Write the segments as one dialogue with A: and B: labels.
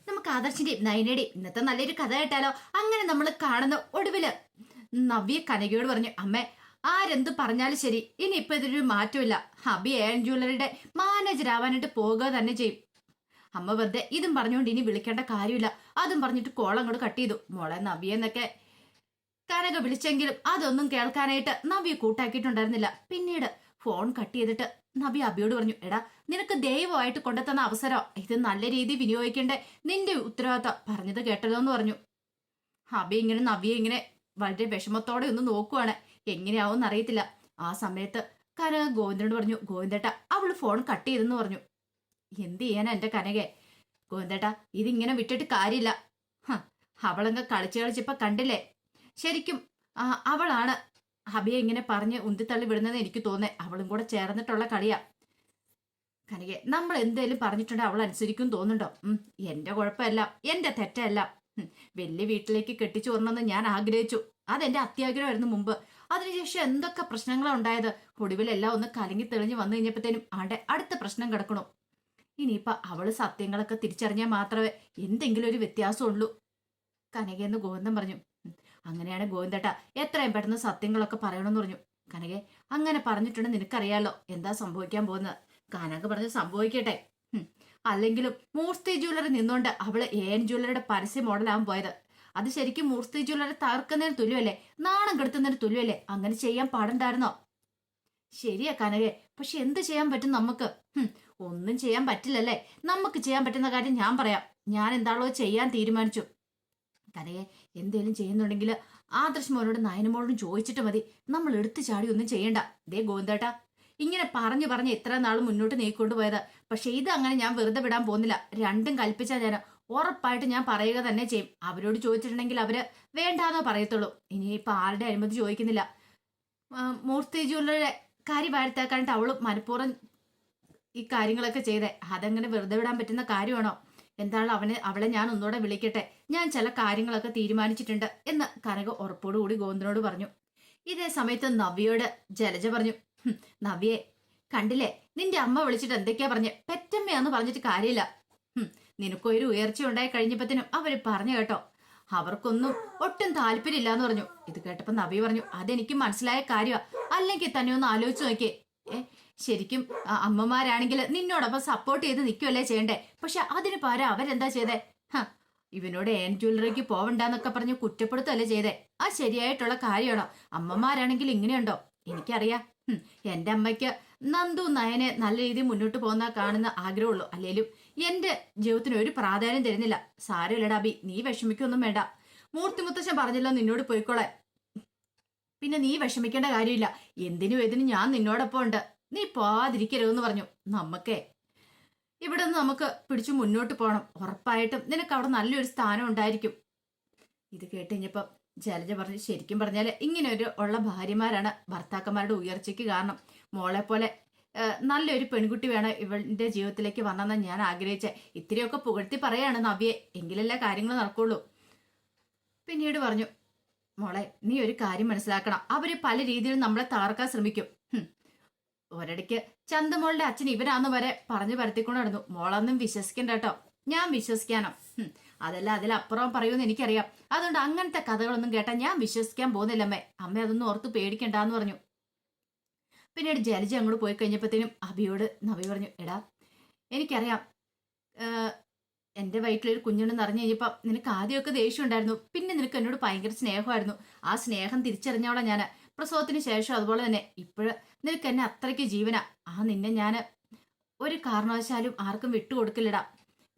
A: നമുക്ക് ആദർശിന്റെയും നയനയുടെയും ഇന്നത്തെ നല്ലൊരു കഥ കേട്ടാലോ? അങ്ങനെ നമ്മൾ കാണുന്ന ഒടുവില് നവ്യ കനകയോട് പറഞ്ഞു, അമ്മേ ആരെന്ത് പറഞ്ഞാലും ശരി, ഇനിയിപ്പോ ഇതിനൊരു മാറ്റമില്ല. ഹബി ഏൺ ജ്വല്ലറിയുടെ മാനേജർ ആവാനായിട്ട് പോകുക തന്നെ ചെയ്യും. അമ്മ വെറുതെ ഇതും പറഞ്ഞുകൊണ്ട് ഇനി വിളിക്കേണ്ട കാര്യമില്ല. അതും പറഞ്ഞിട്ട് കോൾ അങ്ങോട്ട് കട്ട് ചെയ്തു. മോളെ നവ്യെന്നൊക്കെ കനക വിളിച്ചെങ്കിലും അതൊന്നും കേൾക്കാനായിട്ട് നവ്യ കൂട്ടാക്കിയിട്ടുണ്ടായിരുന്നില്ല. പിന്നീട് ഫോൺ കട്ട് ചെയ്തിട്ട് നബി അബിയോട് പറഞ്ഞു, എടാ നിനക്ക് ദൈവമായിട്ട് കൊണ്ടുത്തന്ന അവസരം ഇത് നല്ല രീതി വിനിയോഗിക്കേണ്ടേ, നിന്റെ ഉത്തരവാദിത്തം പറഞ്ഞത് കേട്ടല്ലോ എന്ന് പറഞ്ഞു. അബി ഇങ്ങനെ നബിയെ ഇങ്ങനെ വളരെ വിഷമത്തോടെ ഒന്ന് നോക്കുവാണ്. എങ്ങനെയാവും അറിയത്തില്ല. ആ സമയത്ത് കനക ഗോവിന്ദനോട് പറഞ്ഞു, ഗോവിന്ദേട്ട അവള് ഫോൺ കട്ട് ചെയ്തെന്ന് പറഞ്ഞു. എന്ത് ചെയ്യാനാ എന്റെ കനകെ? ഗോവിന്ദേട്ട ഇതിങ്ങനെ വിട്ടിട്ട് കാര്യമില്ല. അവളങ്ങ് കളിച്ച് കളിച്ചിപ്പോ കണ്ടില്ലേ, ശരിക്കും അവളാണ് ഹബിയെ ഇങ്ങനെ പറഞ്ഞ് ഉന്തിത്തള്ളി വിടുന്നതെന്ന് എനിക്ക് തോന്നേ. അവളും കൂടെ ചേർന്നിട്ടുള്ള കളിയാ. കനകെ നമ്മൾ എന്തേലും പറഞ്ഞിട്ടുണ്ടെങ്കിൽ അവൾ അനുസരിക്കും തോന്നുന്നുണ്ടോ? എന്റെ കുഴപ്പമല്ല, എന്റെ തെറ്റല്ല. വലിയ വീട്ടിലേക്ക് കെട്ടിച്ചു വരണമെന്ന് ഞാൻ ആഗ്രഹിച്ചു. അതെന്റെ അത്യാഗ്രഹമായിരുന്നു മുമ്പ്. അതിനുശേഷം എന്തൊക്കെ പ്രശ്നങ്ങളാണ് ഉണ്ടായത്. ഒടുവിലെല്ലാം ഒന്ന് കലങ്ങി തെളിഞ്ഞ് വന്നു കഴിഞ്ഞപ്പോഴത്തേനും ആണ്ടെ അടുത്ത പ്രശ്നം കിടക്കണു. ഇനിയിപ്പൊ അവള് സത്യങ്ങളൊക്കെ തിരിച്ചറിഞ്ഞാൽ മാത്രമേ എന്തെങ്കിലും ഒരു വ്യത്യാസമുള്ളൂ കനകയെന്ന് ഗോവിന്ദൻ പറഞ്ഞു. അങ്ങനെയാണ് ഗോവിന്ദേട്ട എത്രയും പെട്ടെന്ന് സത്യങ്ങളൊക്കെ പറയണമെന്ന് പറഞ്ഞു. കനകെ അങ്ങനെ പറഞ്ഞിട്ടുണ്ടെങ്കിൽ നിനക്കറിയാലോ എന്താ സംഭവിക്കാൻ പോകുന്നത്. കനക പറഞ്ഞ് സംഭവിക്കട്ടെ. അല്ലെങ്കിലും മൂർത്തി ജ്വല്ലറി നിന്നുകൊണ്ട് അവള് ഏൻ ജ്വല്ലറിയുടെ പരസ്യ മോഡലാവാൻ പോയത്. അത് ശരിക്കും മൂർത്തി ജ്വല്ലറി തകർക്കുന്നതിന് തുല്യമല്ലേ, നാണം കെടുത്തുന്നതിന് തുല്യമല്ലേ? അങ്ങനെ ചെയ്യാൻ പാടുണ്ടായിരുന്നോ? ശരിയാ കനകെ, പക്ഷെ എന്ത് ചെയ്യാൻ പറ്റും നമുക്ക്? ഒന്നും ചെയ്യാൻ പറ്റില്ലല്ലേ. നമുക്ക് ചെയ്യാൻ പറ്റുന്ന കാര്യം ഞാൻ പറയാം. ഞാൻ എന്താണോ ചെയ്യാൻ തീരുമാനിച്ചു. കനകെ എന്തേലും ചെയ്യുന്നുണ്ടെങ്കിൽ ആദർശ് മോനോട് നയനമോടും ചോദിച്ചിട്ട് മതി. നമ്മൾ എടുത്തു ചാടി ഒന്നും ചെയ്യണ്ട. ദേ ഗോവിന്ദേട്ടാ, ഇങ്ങനെ പറഞ്ഞു പറഞ്ഞ് ഇത്ര നാൾ മുന്നോട്ട് നീക്കൊണ്ടുപോയത്. പക്ഷെ ഇത് അങ്ങനെ ഞാൻ വെറുതെ വിടാൻ പോകുന്നില്ല. രണ്ടും കൽപ്പിച്ചാൽ ഞാൻ ഉറപ്പായിട്ട് ഞാൻ പറയുക തന്നെ ചെയ്യും. അവരോട് ചോദിച്ചിട്ടുണ്ടെങ്കിൽ അവര് വേണ്ടാന്നോ പറയത്തുള്ളൂ. ഇനിയിപ്പൊ ആരുടെ അനുമതി ചോദിക്കുന്നില്ല. മൂർത്തി ജ്വല്ലറിയുടെ കാര്യം വാഴ്ത്താക്കാണ്ട് അവള് മനഃപൂർവ്വം ഈ കാര്യങ്ങളൊക്കെ ചെയ്തേ. അതങ്ങനെ വെറുതെ വിടാൻ പറ്റുന്ന കാര്യമാണോ? എന്താണ് അവളെ ഞാൻ ഒന്നുകൂടെ വിളിക്കട്ടെ. ഞാൻ ചില കാര്യങ്ങളൊക്കെ തീരുമാനിച്ചിട്ടുണ്ട് എന്ന് കനക ഉറപ്പോടുകൂടി ഗോവിന്ദനോട് പറഞ്ഞു. ഇതേ സമയത്ത് നവ്യയോട് ജലജ പറഞ്ഞു, നവ്യെ കണ്ടില്ലേ, നിന്റെ അമ്മ വിളിച്ചിട്ട് എന്തൊക്കെയാ പറഞ്ഞ്? പെറ്റമ്മയാന്ന് പറഞ്ഞിട്ട് കാര്യമില്ല. നിനക്കൊരു ഉയർച്ച ഉണ്ടായി കഴിഞ്ഞപ്പത്തിനും അവര് പറഞ്ഞു കേട്ടോ, അവർക്കൊന്നും ഒട്ടും താല്പര്യമില്ല എന്ന് പറഞ്ഞു. ഇത് കേട്ടപ്പോ നവ്യ പറഞ്ഞു, അതെനിക്ക് മനസ്സിലായ കാര്യമാ. അല്ലെങ്കിൽ തന്നെ ഒന്ന് ആലോചിച്ച് നോക്കിയേ. ശരിക്കും അമ്മമാരാണെങ്കിൽ നിന്നോടൊപ്പം സപ്പോർട്ട് ചെയ്ത് നിൽക്കുമല്ലേ ചെയ്യണ്ടേ? പക്ഷെ അതിന് പകരം അവരെന്താ ചെയ്തേ? ഇവനോട് ഏൻ ജ്വല്ലറിക്ക് പോവണ്ടെന്നൊക്കെ പറഞ്ഞ് കുറ്റപ്പെടുത്തല്ലേ ചെയ്തേ? ആ ശരിയായിട്ടുള്ള കാര്യമാണോ? അമ്മമാരാണെങ്കിൽ ഇങ്ങനെയുണ്ടോ? എനിക്കറിയാം. എന്റെ അമ്മയ്ക്ക് നന്ദു നയനെ നല്ല രീതിയിൽ മുന്നോട്ട് പോകുന്ന കാണുന്ന ആഗ്രഹമുള്ളൂ. അല്ലേലും എന്റെ ജീവിതത്തിന് ഒരു പ്രാധാന്യം തരുന്നില്ല. സാരമില്ലടാ അബി, നീ വിഷമിക്കൊന്നും വേണ്ട. മൂർത്തി മുത്തശ്ശൻ പറഞ്ഞല്ലോ നിന്നോട് പോയിക്കോളെ. പിന്നെ നീ വിഷമിക്കേണ്ട കാര്യമില്ല. എന്തിനും ഏതിനും ഞാൻ നിന്നോടൊപ്പം ഉണ്ട്. നീ പോവാതിരിക്കരുതെന്ന് പറഞ്ഞു. നമുക്കേ ഇവിടെ നിന്ന് നമുക്ക് പിടിച്ചു മുന്നോട്ട് പോകണം. ഉറപ്പായിട്ടും നിനക്ക് അവിടെ നല്ലൊരു സ്ഥാനം ഉണ്ടായിരിക്കും. ഇത് കേട്ട് കഴിഞ്ഞപ്പോ ജലജ പറഞ്ഞു, ശരിക്കും പറഞ്ഞാല് ഇങ്ങനെ ഉള്ള ഭാര്യമാരാണ് ഭർത്താക്കന്മാരുടെ ഉയർച്ചയ്ക്ക് കാരണം. മോളെ പോലെ നല്ലൊരു പെൺകുട്ടി വേണം ഇവളുടെ ജീവിതത്തിലേക്ക് വന്നെന്ന് ഞാൻ ആഗ്രഹിച്ചേ. ഇത്തിരിയൊക്കെ പുകഴ്ത്തി പറയാണ് നവ്യെ, എങ്കിലല്ലേ കാര്യങ്ങൾ നടക്കുള്ളൂ. പിന്നീട് പറഞ്ഞു, മോളെ നീ ഒരു കാര്യം മനസ്സിലാക്കണം. അവര് പല രീതിയിലും നമ്മളെ തകർക്കാൻ ശ്രമിക്കും. ഒരിടയ്ക്ക് ചന്തമോളുടെ അച്ഛൻ ഇവരാന്ന് വരെ പറഞ്ഞു പരത്തിക്കൊണ്ട് നടന്നു. മോളൊന്നും വിശ്വസിക്കണ്ട കേട്ടോ. ഞാൻ വിശ്വസിക്കാനോ? അതല്ല അതിലപ്പുറം പറയൂന്ന് എനിക്കറിയാം. അതുകൊണ്ട് അങ്ങനത്തെ കഥകളൊന്നും കേട്ടാൽ ഞാൻ വിശ്വസിക്കാൻ പോകുന്നില്ലമ്മേ. അമ്മ അതൊന്നും ഓർത്ത് പേടിക്കണ്ടെന്ന് പറഞ്ഞു. പിന്നീട് ജലജ അങ്ങോട്ട് പോയി കഴിഞ്ഞപ്പോഴത്തേനും അഭിയോട് നവി പറഞ്ഞു, എടാ എനിക്കറിയാം എന്റെ വയറ്റിലൊരു കുഞ്ഞുണ്ടെന്ന് അറിഞ്ഞു കഴിഞ്ഞപ്പോ നിനക്ക് ആദ്യമൊക്കെ ദേഷ്യം ഉണ്ടായിരുന്നു. പിന്നെ നിനക്ക് എന്നോട് ഭയങ്കര സ്നേഹമായിരുന്നു. ആ സ്നേഹം തിരിച്ചറിഞ്ഞോളാം ഞാൻ പ്രസവത്തിന് ശേഷം. അതുപോലെ തന്നെ ഇപ്പോഴ് നിനക്ക് എന്നെ അത്രയ്ക്ക് ജീവന. നിന്നെ ഞാൻ ഒരു കാരണവശാലും ആർക്കും വിട്ടുകൊടുക്കില്ലടാ.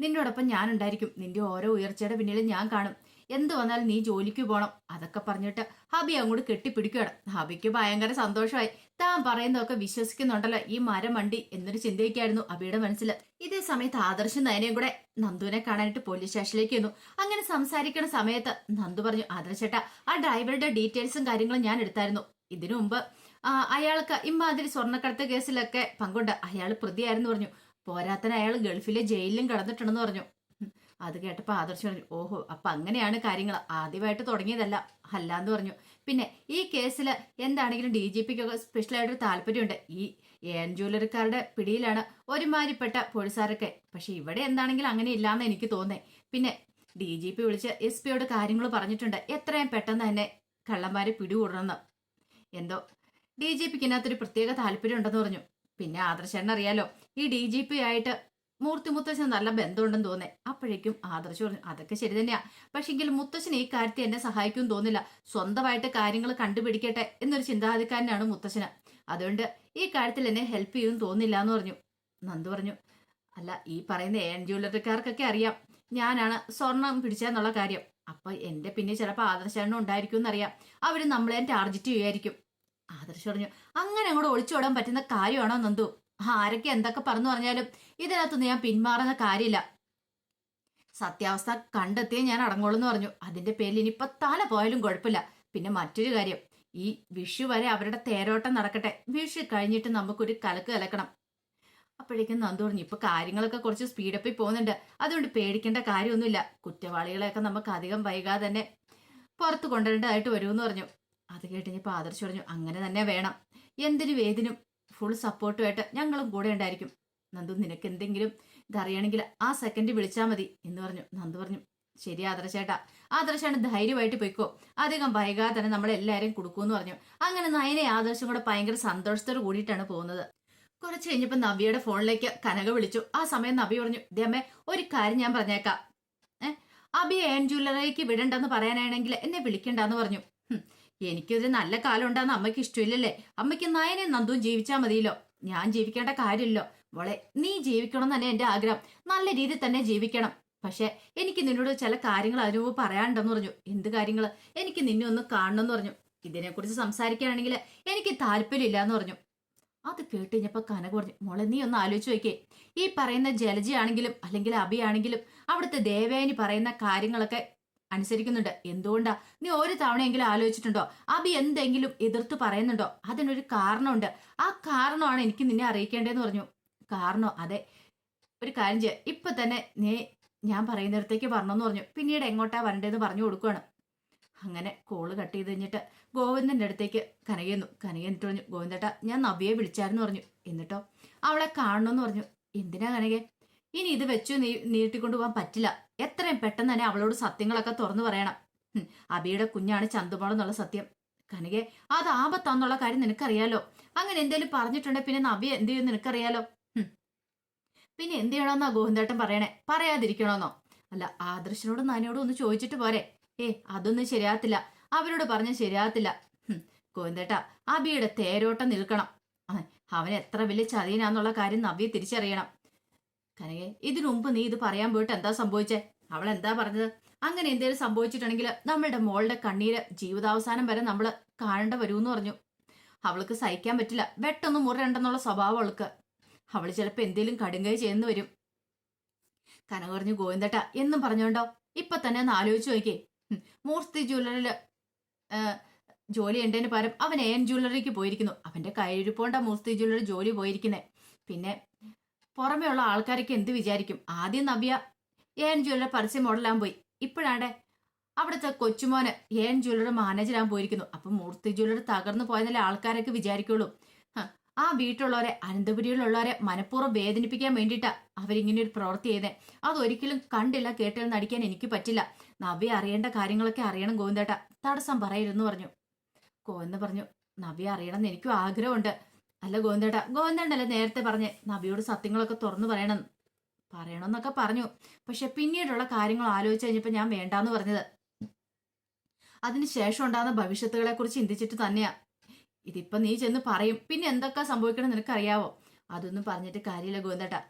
A: നിന്നോടൊപ്പം ഞാൻ ഉണ്ടായിരിക്കും. നിന്റെ ഓരോ ഉയർച്ചയുടെ പിന്നിലും ഞാൻ കാണും. എന്ത് വന്നാലും നീ ജോലിക്ക് പോകണം. അതൊക്കെ പറഞ്ഞിട്ട് ഹബി അങ്ങോട്ട് കെട്ടിപ്പിടിക്കുകയാണ്. ഹബിക്ക് ഭയങ്കര സന്തോഷമായി. താൻ പറയുന്നതൊക്കെ വിശ്വസിക്കുന്നുണ്ടല്ലോ ഈ മരം വണ്ടി എന്നൊരു ചിന്തയൊക്കെയായിരുന്നു അബിയുടെ മനസ്സിൽ. ഇതേ സമയത്ത് ആദർശം നയനയും കൂടെ നന്ദുവിനെ കാണാനായിട്ട് പോലീസ് സ്റ്റേഷനിലേക്ക് വന്നു. അങ്ങനെ സംസാരിക്കുന്ന സമയത്ത് നന്ദു പറഞ്ഞു, ആദർശേട്ടാ ആ ഡ്രൈവറുടെ ഡീറ്റെയിൽസും കാര്യങ്ങളും ഞാൻ എടുത്തായിരുന്നു. ഇതിനു മുമ്പ് അയാൾക്ക് ഇമ്മാതിരി സ്വർണ്ണക്കടത്ത് കേസിലൊക്കെ പങ്കുണ്ട്. അയാൾ പ്രതിയായിരുന്നു പറഞ്ഞു. പോരാത്തന് അയാൾ ഗൾഫിലെ ജയിലിലും കിടന്നിട്ടുണ്ടെന്ന് പറഞ്ഞു. അത് കേട്ടപ്പോ ആദർശം പറഞ്ഞു, ഓഹോ അപ്പൊ അങ്ങനെയാണ് കാര്യങ്ങൾ. ആദ്യമായിട്ട് തുടങ്ങിയതല്ല അല്ലാന്ന് പറഞ്ഞു. പിന്നെ ഈ കേസിൽ എന്താണെങ്കിലും DGPക്കൊക്കെ സ്പെഷ്യലായിട്ടൊരു താല്പര്യമുണ്ട്. ഈ ഏൻ ജ്വല്ലറിക്കാരുടെ പിടിയിലാണ് ഒരുമാതിരിപ്പെട്ട പോലീസുകാരൊക്കെ. പക്ഷെ ഇവിടെ എന്താണെങ്കിലും അങ്ങനെ ഇല്ലാന്ന് എനിക്ക് തോന്നേ. പിന്നെ DGP വിളിച്ച് SP കാര്യങ്ങൾ പറഞ്ഞിട്ടുണ്ട്, എത്രയും പെട്ടെന്ന് തന്നെ കള്ളന്മാരെ പിടികൂടണമെന്ന്. എന്തോ DGPക്കകത്തൊരു പ്രത്യേക താല്പര്യം ഉണ്ടെന്ന് പറഞ്ഞു. പിന്നെ ആദർശേട്ടൻ അറിയാലോ, ഈ DGP ആയിട്ട് മൂർത്തി മുത്തശ്ശൻ നല്ല ബന്ധമുണ്ടെന്ന് തോന്നേ. അപ്പോഴേക്കും ആദർശ് പറഞ്ഞു, അതൊക്കെ ശരി തന്നെയാ, പക്ഷെങ്കിലും മുത്തശ്ശൻ ഈ കാര്യത്തിൽ എന്നെ സഹായിക്കും തോന്നില്ല. സ്വന്തമായിട്ട് കാര്യങ്ങൾ കണ്ടുപിടിക്കട്ടെ എന്നൊരു ചിന്താഗതിക്കാരനാണ് മുത്തശ്ശന്. അതുകൊണ്ട് ഈ കാര്യത്തിൽ എന്നെ ഹെൽപ്പ് ചെയ്യുമെന്ന് തോന്നില്ല എന്ന് പറഞ്ഞു. നന്ദു പറഞ്ഞു, അല്ല, ഈ പറയുന്ന ഏൺ ജ്വല്ലറിക്കാർക്കൊക്കെ അറിയാം ഞാനാണ് സ്വർണം പിടിച്ചെന്നുള്ള കാര്യം. അപ്പൊ എന്റെ പിന്നെ ചിലപ്പോൾ ആദർശേട്ടനും ഉണ്ടായിരിക്കും എന്നറിയാം. അവര് നമ്മളെ ടാർഗറ്റ് ചെയ്യുമായിരിക്കും. ആദർശ് പറഞ്ഞു, അങ്ങനെ അങ്ങോട്ട് ഒളിച്ചോടാൻ പറ്റുന്ന കാര്യമാണോ നന്ദു? ആരൊക്കെ എന്തൊക്കെ പറഞ്ഞു പറഞ്ഞാലും ഇതിനകത്തൊന്നും ഞാൻ പിന്മാറുന്ന കാര്യമില്ല. സത്യാവസ്ഥ കണ്ടെത്തിയേ ഞാൻ അടങ്ങോളൂ എന്ന് പറഞ്ഞു. അതിന്റെ പേരിൽ ഇനിയിപ്പൊ തല പോയാലും കുഴപ്പമില്ല. പിന്നെ മറ്റൊരു കാര്യം, ഈ വിഷു വരെ അവരുടെ തേരോട്ടം നടക്കട്ടെ. വിഷു കഴിഞ്ഞിട്ട് നമുക്കൊരു കലക്ക് കലക്കണം. അപ്പോഴേക്കും നന്ദു പറഞ്ഞു, ഇപ്പൊ കാര്യങ്ങളൊക്കെ കുറച്ച് സ്പീഡപ്പിൽ പോകുന്നുണ്ട്, അതുകൊണ്ട് പേടിക്കേണ്ട കാര്യമൊന്നുമില്ല. കുറ്റവാളികളെയൊക്കെ നമുക്ക് അധികം വൈകാതെ തന്നെ പുറത്ത് കൊണ്ടുവരേണ്ടതായിട്ട് വരുമെന്ന് പറഞ്ഞു. അത് കേട്ടിഞ്ഞപ്പോൾ ആദർശ് പറഞ്ഞു, അങ്ങനെ തന്നെ വേണം. എന്തിനും ഏതിനും ഫുൾ സപ്പോർട്ടുമായിട്ട് ഞങ്ങളും കൂടെ ഉണ്ടായിരിക്കും. നന്ദു, നിനക്ക് എന്തെങ്കിലും ഇതറിയണമെങ്കിൽ ആ സെക്കൻഡ് വിളിച്ചാൽ മതി എന്ന് പറഞ്ഞു. നന്ദു പറഞ്ഞു, ശരി ആദർശേട്ടാ. ആദർശാണ് ധൈര്യമായിട്ട് പോയിക്കോ, അധികം വൈകാതെ തന്നെ നമ്മളെല്ലാവരും കൊടുക്കുമെന്ന് പറഞ്ഞു. അങ്ങനെ നയനെ ആദർശം കൂടെ ഭയങ്കര സന്തോഷത്തോട് കൂടിയിട്ടാണ് പോകുന്നത്. കുറച്ച് കഴിഞ്ഞപ്പോൾ നവ്യയുടെ ഫോണിലേക്ക് കനക വിളിച്ചു. ആ സമയം നവ്യ പറഞ്ഞു, ദമ്മേ ഒരു കാര്യം ഞാൻ പറഞ്ഞേക്കാം. അബി ഏൺ ജ്വല്ലറിക്ക് വിടണ്ടെന്ന് പറയാനാണെങ്കിൽ എന്നെ വിളിക്കണ്ടെന്ന് പറഞ്ഞു. എനിക്കൊരു നല്ല കാലം ഉണ്ടാന്ന് അമ്മയ്ക്ക് ഇഷ്ടമില്ലല്ലേ? അമ്മയ്ക്ക് നയനെ നന്ദുവും ജീവിച്ചാൽ മതിയല്ലോ, ഞാൻ ജീവിക്കേണ്ട കാര്യമില്ലോ. മോളെ, നീ ജീവിക്കണം തന്നെ എന്റെ ആഗ്രഹം, നല്ല രീതിയിൽ തന്നെ ജീവിക്കണം. പക്ഷെ എനിക്ക് നിന്നോട് ചില കാര്യങ്ങൾ അതിനു പറയാനുണ്ടെന്ന് പറഞ്ഞു. എന്ത് കാര്യങ്ങൾ? എനിക്ക് നിന്നെ ഒന്ന് കാണണമെന്ന് പറഞ്ഞു. ഇതിനെക്കുറിച്ച് സംസാരിക്കുകയാണെങ്കിൽ എനിക്ക് താല്പര്യമില്ല എന്ന് പറഞ്ഞു. അത് കേട്ട് കഴിഞ്ഞപ്പോ കനക പറഞ്ഞു, മോളെ നീ ഒന്ന് ആലോചിച്ച് നോക്കേ. ഈ പറയുന്ന ജലജ ആണെങ്കിലും അല്ലെങ്കിൽ അബി ആണെങ്കിലും അവിടുത്തെ ദേവേനി പറയുന്ന കാര്യങ്ങളൊക്കെ അനുസരിക്കുന്നുണ്ട്. എന്തുകൊണ്ടാ? നീ ഒരു തവണയെങ്കിലും ആലോചിച്ചിട്ടുണ്ടോ? അബി എന്തെങ്കിലും എതിർത്ത് പറയുന്നുണ്ടോ? അതിനൊരു കാരണമുണ്ട്. ആ കാരണമാണ് എനിക്ക് നിന്നെ അറിയിക്കേണ്ടതെന്ന് പറഞ്ഞു. കാരണോ? അതെ, ഒരു കാര്യം ചെയ്യാം, ഇപ്പൊ തന്നെ നീ ഞാൻ പറയുന്നിടത്തേക്ക് പറഞ്ഞെന്ന് പറഞ്ഞു. പിന്നീട് എങ്ങോട്ടാ വരണ്ടേന്ന് പറഞ്ഞു കൊടുക്കുകയാണ്. അങ്ങനെ കോള് കട്ട് ചെയ്ത് കഴിഞ്ഞിട്ട് ഗോവിന്ദന്റെ അടുത്തേക്ക് കനകയെന്നു. കനക എന്നിട്ട് പറഞ്ഞു, ഗോവിന്ദേട്ടാ ഞാൻ നവ്യയെ വിളിച്ചായിരുന്നു പറഞ്ഞു. എന്നിട്ടോ? അവളെ കാണണമെന്ന് പറഞ്ഞു. എന്തിനാ കനകെ? ഇനി ഇത് വെച്ചു നീട്ടിക്കൊണ്ടു പോകാൻ പറ്റില്ല. എത്രയും പെട്ടെന്ന് തന്നെ അവളോട് സത്യങ്ങളൊക്കെ തുറന്നു പറയണം. അബിയുടെ കുഞ്ഞാണ് ചന്തുമോൾ എന്നുള്ള സത്യം. കനകെ, അത് ആപത്താന്നുള്ള കാര്യം നിനക്കറിയാലോ. അങ്ങനെ എന്തേലും പറഞ്ഞിട്ടുണ്ടെങ്കിൽ പിന്നെ നവ്യ എന്ത് ചെയ്യുമെന്ന് നിനക്കറിയാലോ. പിന്നെ എന്ത് ചെയ്യണമെന്നാ ഗോവിന്ദേട്ടൻ പറയണേ? പറയാതിരിക്കണമെന്നോ? അല്ല, ആദർശനോടും നനയോടും ഒന്ന് ചോദിച്ചിട്ട് പോരെ? അതൊന്നും ശരിയാകത്തില്ല, അവരോട് പറഞ്ഞ ശരിയാകത്തില്ല. ഗോവിന്ദേട്ടാ, അബിയുടെ തേരോട്ടം നിൽക്കണം. അവൻ എത്ര വലിയ ചതിയനാന്നുള്ള കാര്യം നവ്യ തിരിച്ചറിയണം. കനകെ, ഇതിനു മുമ്പ് നീ ഇത് പറയാൻ പോയിട്ട് എന്താ സംഭവിച്ചേ? അവൾ എന്താ പറഞ്ഞത്? അങ്ങനെ എന്തെങ്കിലും സംഭവിച്ചിട്ടുണ്ടെങ്കിൽ നമ്മളുടെ മോളുടെ കണ്ണീര് ജീവിതാവസാനം വരെ നമ്മൾ കാണേണ്ട വരുമെന്ന് പറഞ്ഞു. അവൾക്ക് സഹിക്കാൻ പറ്റില്ല, വെട്ടൊന്നും മുറിരണ്ടെന്നുള്ള സ്വഭാവം അവൾക്ക്. അവൾ ചിലപ്പോൾ എന്തേലും കടുങ്കൈ ചെയ്യുന്നു വരും. കനക പറഞ്ഞു, ഗോവിന്ദേട്ടാ എന്നും പറഞ്ഞോണ്ടോ ഇപ്പൊ തന്നെ ഒന്ന് ആലോചിച്ച് നോക്കിയേ. മൂർത്തി ജ്വല്ലറിയിൽ ജോലി ഉണ്ടതിന് പകരം അവൻ ഏൻ ജ്വല്ലറിക്ക് പോയിരിക്കുന്നു. അവന്റെ കയ്യിരിപ്പോണ്ട മൂർത്തി ജ്വല്ലറി ജോലി പോയിരിക്കുന്നേ. പിന്നെ പുറമേ ഉള്ള ആൾക്കാരൊക്കെ എന്ത് വിചാരിക്കും? ആദ്യം നവ്യ ഏൻ ജ്വല്ലറി പരസ്യ മോഡലാൻ പോയി. ഇപ്പോഴാണ്ടെ അവിടുത്തെ കൊച്ചുമോന് ഏൻ ജ്വല്ലറി മാനേജരാൻ പോയിരിക്കുന്നു. അപ്പൊ മൂർത്തി ജ്വല്ലറി തകർന്നു പോയെന്നല്ലേ ആൾക്കാരൊക്കെ വിചാരിക്കുള്ളൂ. ആ വീട്ടിലുള്ളവരെ, അനന്തപുരിയിലുള്ളവരെ മനഃപൂർവ്വം വേദനിപ്പിക്കാൻ വേണ്ടിയിട്ടാ അവരിങ്ങനെ ഒരു പ്രവൃത്തി ചെയ്തേ. അതൊരിക്കലും കണ്ടില്ല കേട്ടില്ല നടിക്കാൻ എനിക്ക് പറ്റില്ല. നവ്യ അറിയേണ്ട കാര്യങ്ങളൊക്കെ അറിയണം ഗോവിന്ദേട്ടാ, തടസ്സം പറയരുതെന്ന് പറഞ്ഞു. ഗോവിന്ദ പറഞ്ഞു, നവ്യ അറിയണമെന്ന് എനിക്കും ആഗ്രഹമുണ്ട്. അല്ല ഗോവിന്ദേട്ടാ, ഗോവിന്ദണ്ടല്ലേ നേരത്തെ പറഞ്ഞ് നവ്യയോട് സത്യങ്ങളൊക്കെ തുറന്നു പറയണമെന്നൊക്കെ പറഞ്ഞു. പക്ഷെ പിന്നീടുള്ള കാര്യങ്ങൾ ആലോചിച്ച് കഴിഞ്ഞപ്പോൾ ഞാൻ വേണ്ടാന്ന് പറഞ്ഞത്. അതിനുശേഷം ഉണ്ടാകുന്ന ഭവിഷ്യത്തുകളെ കുറിച്ച് ചിന്തിച്ചിട്ട് തന്നെയാ. ഇതിപ്പോ നീ ചെന്ന് പറയും, പിന്നെ എന്തൊക്കെ സംഭവിക്കണം നിനക്കറിയാവോ? അതൊന്നും പറഞ്ഞിട്ട് കാര്യമില്ല ഗോവിന്ദേട്ടാ.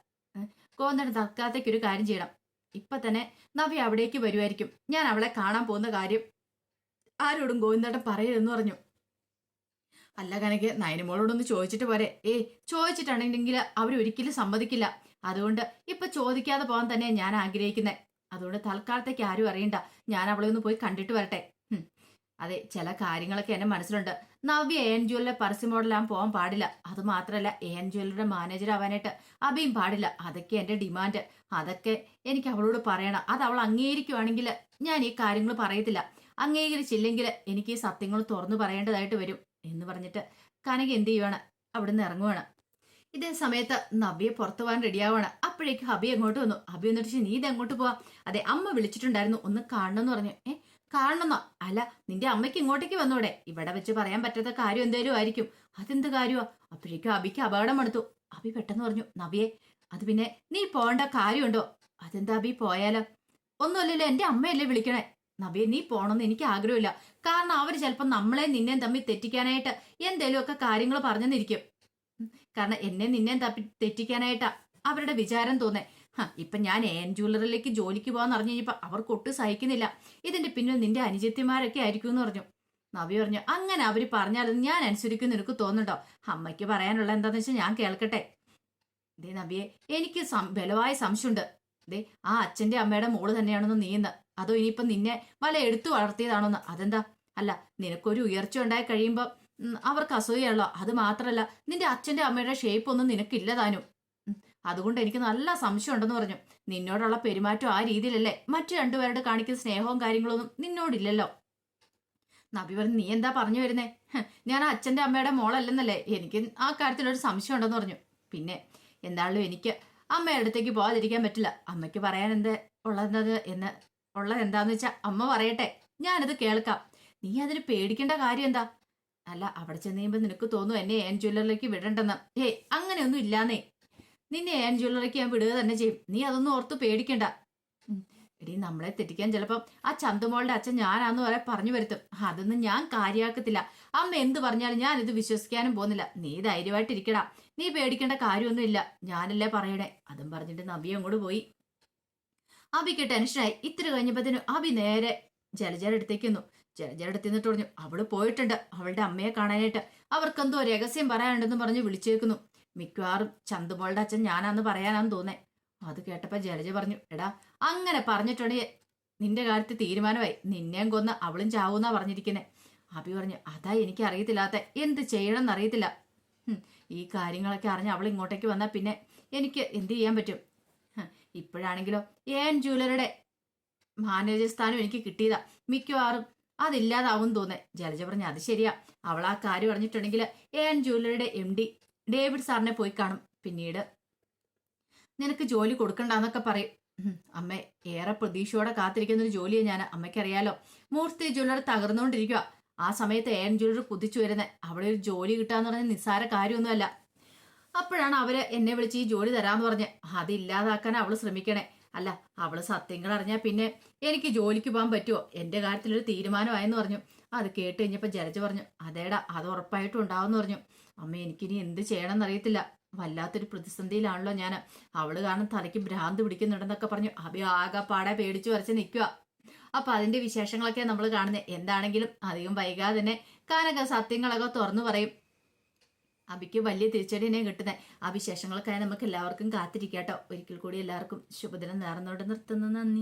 A: ഗോവിന്ദേട്ടൻ തൽക്കാലത്തേക്ക് ഒരു കാര്യം ചെയ്യണം. ഇപ്പൊ തന്നെ നവ്യ അവിടേക്ക് വരുമായിരിക്കും. ഞാൻ അവളെ കാണാൻ പോകുന്ന കാര്യം ആരോടും ഗോവിന്ദേട്ടൻ പറയരുതെന്ന് പറഞ്ഞു. അല്ല കണക്ക്, നയനമോളോടൊന്ന് ചോദിച്ചിട്ട് പോരെ? ചോദിച്ചിട്ടുണ്ടെങ്കിൽ അവരൊരിക്കലും സമ്മതിക്കില്ല. അതുകൊണ്ട് ഇപ്പൊ ചോദിക്കാതെ പോകാൻ തന്നെ ഞാൻ ആഗ്രഹിക്കുന്നത്. അതുകൊണ്ട് തൽക്കാലത്തേക്ക് ആരും അറിയണ്ട, ഞാൻ അവളെ ഒന്ന് പോയി കണ്ടിട്ട് വരട്ടെ. അതെ, ചില കാര്യങ്ങളൊക്കെ എന്റെ മനസ്സിലുണ്ട്. നവ്യ ഏൻ ജ്വല്ലറി പരസ്യ മോഡലാൻ പോകാൻ പാടില്ല. അത് മാത്രമല്ല, ഏൻ ജ്വല്ലറിയുടെ മാനേജർ ആവാനായിട്ട് അബിയും പാടില്ല. അതൊക്കെ എന്റെ ഡിമാൻഡ്. അതൊക്കെ എനിക്ക് അവളോട് പറയണം. അത് അവൾ അംഗീകരിക്കുവാണെങ്കിൽ ഞാൻ ഈ കാര്യങ്ങൾ പറയത്തില്ല. അംഗീകരിച്ചില്ലെങ്കിൽ എനിക്ക് ഈ സത്യങ്ങൾ തുറന്നു പറയേണ്ടതായിട്ട് വരും എന്ന് പറഞ്ഞിട്ട് കനക എന്ത് ചെയ്യുവാണ്? അവിടുന്ന് ഇറങ്ങുവാണ്. ഇതേ സമയത്ത് നവ്യെ പുറത്തു പോകാൻ റെഡിയാവാണ്. അപ്പോഴേക്കും ഹബി അങ്ങോട്ട് വന്നു. ഹബി എന്നിട്ട് നീ ഇത് എങ്ങോട്ട് പോവാ? അതെ അമ്മ വിളിച്ചിട്ടുണ്ടായിരുന്നു, ഒന്ന് കാണണമെന്ന് പറഞ്ഞു. കാണണമെന്നോ? അല്ല നിന്റെ അമ്മയ്ക്ക് ഇങ്ങോട്ടേക്ക് വന്നൂടെ? ഇവിടെ വെച്ച് പറയാൻ പറ്റാത്ത കാര്യം എന്തേലും ആയിരിക്കും. അതെന്ത് കാര്യമാ? അപ്പോഴേക്കും അബിക്ക് അപകടം എടുത്തു. അബി പെട്ടെന്ന് പറഞ്ഞു, നവ്യെ അത് പിന്നെ നീ പോകേണ്ട കാര്യമുണ്ടോ? അതെന്താ അബി പോയാലോ? ഒന്നുമല്ലല്ലോ, എന്റെ അമ്മയല്ലേ വിളിക്കണേ. നവ്യെ നീ പോണമെന്ന് എനിക്ക് ആഗ്രഹമില്ല. കാരണം അവര് ചിലപ്പോൾ നമ്മളെ നിന്നെയും തമ്മിൽ തെറ്റിക്കാനായിട്ട് എന്തേലുമൊക്കെ കാര്യങ്ങൾ പറഞ്ഞെന്നിരിക്കും. കാരണം എന്നെ നിന്നെയും തപ്പി തെറ്റിക്കാനായിട്ടാ അവരുടെ വിചാരം തോന്നേ. ഇപ്പൊ ഞാൻ എൻ ജ്വല്ലറിയിലേക്ക് ജോലിക്ക് പോകാന്ന് അറിഞ്ഞു കഴിഞ്ഞപ്പോ അവർക്ക് ഒട്ടും സഹിക്കുന്നില്ല. ഇതിന്റെ പിന്നിൽ നിന്റെ അനുജത്തിമാരൊക്കെ ആയിരിക്കും എന്ന് പറഞ്ഞു. നവി പറഞ്ഞു, അങ്ങനെ അവര് പറഞ്ഞാലും ഞാൻ അനുസരിക്കും നിനക്ക് തോന്നുന്നുണ്ടോ? അമ്മയ്ക്ക് പറയാനുള്ള എന്താന്ന് വെച്ചാൽ ഞാൻ കേൾക്കട്ടെ. ദേ നവിയെ, എനിക്ക് ബലമായ സംശയമുണ്ട്. ദേ ആ അച്ഛന്റെ അമ്മയുടെ മോള് തന്നെയാണെന്ന് നീന്ന്, അതോ ഇനിയിപ്പൊ നിന്നെ വല എടുത്തു വളർത്തിയതാണോന്ന്. അതെന്താ? അല്ല നിനക്കൊരു ഉയർച്ച ഉണ്ടായി കഴിയുമ്പോ അവർക്ക് അസൂയുള്ളോ? അത് മാത്രല്ല നിന്റെ അച്ഛന്റെ അമ്മയുടെ ഷേപ്പ് ഒന്നും നിനക്കില്ല താനും. അതുകൊണ്ട് എനിക്ക് നല്ല സംശയം ഉണ്ടെന്ന് പറഞ്ഞു. നിന്നോടുള്ള പെരുമാറ്റം ആ രീതിയിലല്ലേ? മറ്റു രണ്ടുപേരോട് കാണിക്കുന്ന സ്നേഹവും കാര്യങ്ങളൊന്നും നിന്നോടില്ലല്ലോ. നബി പറഞ്ഞു, നീ എന്താ പറഞ്ഞു വരുന്നേ? ഞാൻ അച്ഛന്റെ അമ്മയുടെ മോളല്ലെന്നല്ലേ? എനിക്ക് ആ കാര്യത്തിലൊരു സംശയം ഉണ്ടെന്ന് പറഞ്ഞു. പിന്നെ എന്തായാലും എനിക്ക് അമ്മയുടെ അടുത്തേക്ക് പോകാതിരിക്കാൻ പറ്റില്ല. അമ്മയ്ക്ക് പറയാൻ ഉള്ളത് എന്താന്ന് വെച്ചാ അമ്മ പറയട്ടെ, ഞാനത് കേൾക്കാം. നീ അതിന് പേടിക്കേണ്ട കാര്യം എന്താ? അല്ല അവിടെ ചെന്ന് കഴിയുമ്പോ നിനക്ക് തോന്നും എന്നെ ഏൻ ജ്വല്ലറിലേക്ക് വിടണ്ടെന്ന്. അങ്ങനെയൊന്നും ഇല്ലാന്നേ. നിന്നെ ഏൻ ജ്വല്ലറിക്ക് ഞാൻ വിടുക തന്നെ ചെയ്യും. നീ അതൊന്നും ഓർത്ത് പേടിക്കണ്ട. എടീ നമ്മളെ തെറ്റിക്കാൻ ചിലപ്പം ആ ചന്തുമോളുടെ അച്ഛൻ ഞാനാന്ന് വരെ പറഞ്ഞു വരുത്തും. അതൊന്നും ഞാൻ കാര്യമാക്കത്തില്ല. അമ്മ എന്ത് പറഞ്ഞാലും ഞാൻ ഇത് വിശ്വസിക്കാനും പോകുന്നില്ല. നീ ധൈര്യമായിട്ടിരിക്കടാ, നീ പേടിക്കേണ്ട കാര്യമൊന്നുമില്ല, ഞാനല്ലേ പറയണേ. അതും പറഞ്ഞിട്ട് നബി അങ്ങോട്ട് പോയി. അബിക്ക് ടെൻഷനായി. ഇത്തിരി കഴിഞ്ഞപ്പത്തേനും അബി നേരെ ജലജയുടെ അടുത്തേക്ക് വന്നു. ജലജയുടെ അടുത്ത് നിന്നിട്ട് പറഞ്ഞു, അവള് പോയിട്ടുണ്ട് അവളുടെ അമ്മയെ കാണാനായിട്ട്. അവർക്കെന്തോ രഹസ്യം പറയാനുണ്ടെന്ന് പറഞ്ഞ് വിളിച്ചേക്കുന്നു. മിക്കവാറും ചന്തുമോളുടെ അച്ഛൻ ഞാനാന്ന് പറയാനാന്ന് തോന്നേ. അത് കേട്ടപ്പോ ജലജ പറഞ്ഞു, എടാ അങ്ങനെ പറഞ്ഞിട്ടുണ്ടെങ്കിൽ നിന്റെ കാര്യത്തിൽ തീരുമാനമായി. നിന്നെയും കൊന്ന് അവളും ചാവൂന്നാ പറഞ്ഞിരിക്കുന്നേ. അബി പറഞ്ഞു, അതാ എനിക്ക് അറിയത്തില്ലാത്ത, എന്ത് ചെയ്യണം എന്നറിയത്തില്ല. ഈ കാര്യങ്ങളൊക്കെ അറിഞ്ഞ് അവൾ ഇങ്ങോട്ടേക്ക് വന്നാൽ പിന്നെ എനിക്ക് എന്ത് ചെയ്യാൻ പറ്റും? ഇപ്പോഴാണെങ്കിലോ ഏൻ ജ്വല്ലറിയുടെ മാനേജർ സ്ഥാനം എനിക്ക് കിട്ടിയതാ. മിക്കവാറും അതില്ലാതാവും തോന്നേ. ജലജ പറഞ്ഞു, അത് ശരിയാ. അവൾ ആ കാര്യം അറിഞ്ഞിട്ടുണ്ടെങ്കിൽ ഏൻ ജ്വല്ലറിയുടെ MD ഡേവിഡ് സാറിനെ പോയി കാണും. പിന്നീട് നിനക്ക് ജോലി കൊടുക്കണ്ടെന്നൊക്കെ പറയും. അമ്മ ഏറെ പ്രതീക്ഷയോടെ കാത്തിരിക്കുന്ന ഒരു ജോലിയാണ് ഞാൻ. അമ്മയ്ക്കറിയാലോ, മൂർത്തി ജ്വല്ലറി തകർന്നുകൊണ്ടിരിക്കുക. ആ സമയത്ത് ഏൻ ജ്വല്ലറി കുതിച്ചു വരുന്നത്. അവിടെ ഒരു ജോലി കിട്ടാന്ന് പറഞ്ഞാൽ നിസ്സാര കാര്യമൊന്നുമല്ല. അപ്പോഴാണ് അവര് എന്നെ വിളിച്ച് ഈ ജോലി തരാന്ന് പറഞ്ഞ്. അതില്ലാതാക്കാൻ അവള് ശ്രമിക്കണേ. അല്ല അവള് സത്യങ്ങൾ അറിഞ്ഞാൽ പിന്നെ എനിക്ക് ജോലിക്ക് പോകാൻ പറ്റുമോ? എന്റെ കാര്യത്തിലൊരു തീരുമാനമായെന്ന് പറഞ്ഞു. അത് കേട്ട് കഴിഞ്ഞപ്പോ ജലജ പറഞ്ഞു, അതേടാ അത് ഉറപ്പായിട്ടും ഉണ്ടാവെന്ന് പറഞ്ഞു. അമ്മ എനിക്കിനി എന്ത് ചെയ്യണം എന്നറിയത്തില്ല. വല്ലാത്തൊരു പ്രതിസന്ധിയിലാണല്ലോ ഞാൻ. അവള് കാരണം തലയ്ക്ക് ഭ്രാന്ത് പിടിക്കുന്നുണ്ടെന്നൊക്കെ പറഞ്ഞു. അഭി ആകെപ്പാടെ പേടിച്ചു വരച്ച് നിൽക്കുക. അപ്പൊ അതിന്റെ വിശേഷങ്ങളൊക്കെ നമ്മൾ കാണുന്നത്. എന്താണെങ്കിലും അധികം വൈകാതെ തന്നെ കാനക സത്യങ്ങളൊക്കെ തുറന്നു പറയും. അബിക്ക് വലിയ തിരിച്ചടിനെ കിട്ടുന്നത്. ആ വിശേഷങ്ങൾക്കായി നമുക്ക് എല്ലാവർക്കും കാത്തിരിക്കാട്ടോ. ഒരിക്കൽ കൂടി എല്ലാവർക്കും ശുഭദിനം നേർന്നോട് നിർത്തുന്നു. നന്ദി.